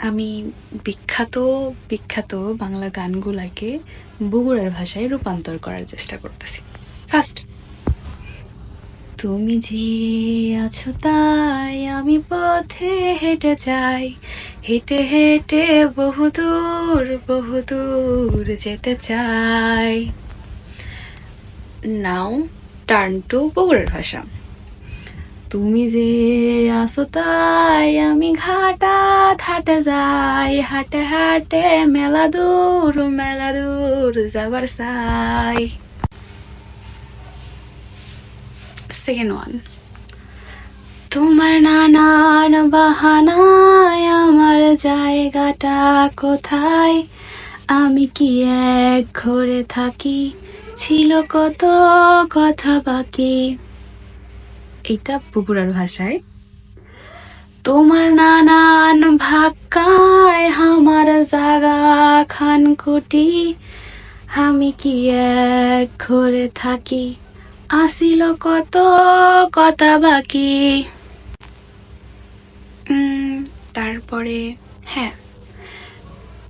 আমি বিখ্যাত বিখ্যাত বাংলা গানগুলাকে বগুড়ার ভাষায় রূপান্তর করার চেষ্টা করতেছি। ফার্স্ট, তুমি যে আছো তাই আমি পথে হেঁটে যাই, হেঁটে হেঁটে বহুদূর বহুদূর যেতে চাই। নাও টার্ন টু বগুড়ার ভাষা। তুমি যে আসো তাই আমি ঘাটা হাটে যাই, হাটে হাটে মেলা দূর যাবার চাই। সেকেন্ড ওয়ান, তোমার নানান বাহানায় আমার জায়গাটা কোথায়, আমি কি এক ঘরে থাকি, ছিল কত কথা বাকি। এটা বগুড়ার ভাষায়। তোমার নানান ভাক্কায় আমার জাগা খান কুটি, আমি কি এক ঘরে থাকি, আসিল কত কথা বাকি। তারপরে হ্যাঁ,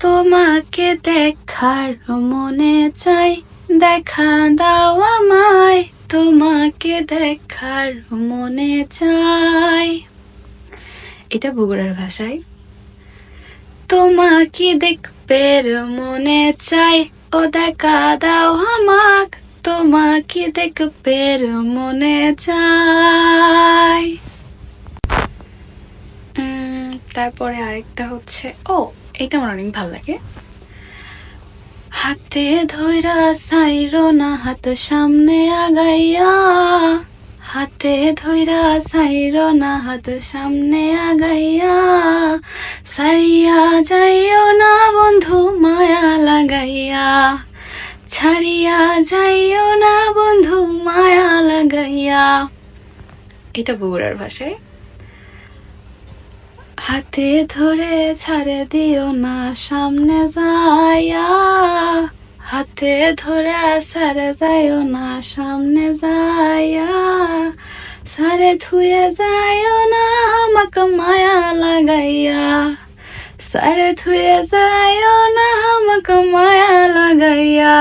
তোমাকে দেখার মনে চাই, দেখা দাও আমায়, তোমাকে দেখার মনে চাই। এটা বগুড়ার ভাষায়। তোমাকে দেখবের মনে চাই, ও দেখা দাও আমাক, তোমাকে দেখবের মনে চাই। তারপরে আরেকটা হচ্ছে, এটা আমার অনেক ভালো লাগে। হাতে ধইরা সাইরো না হাত সামনে আগাইয়া, হাতে ধইরা সাইরো না হাত সামনে আগাইয়া, সারিয়া যাইও না বন্ধু মায়া লাগাইয়া, ছাড়িয়া যাইও না বন্ধু মায়া লাগাইয়া। এটা বগুড়ার ভাষায়। হাতে ধরে ছাড়ে দিও না সামনে যাইয়া, হাতে ধরে ছাড়ে যাইও না সামনে যাইয়া, সারে ধুয়ে যাইও না আমাকে মায়া লাগাইয়া, সারে ধুয়ে যাইও না আমাকে মায়া লাগাইয়া।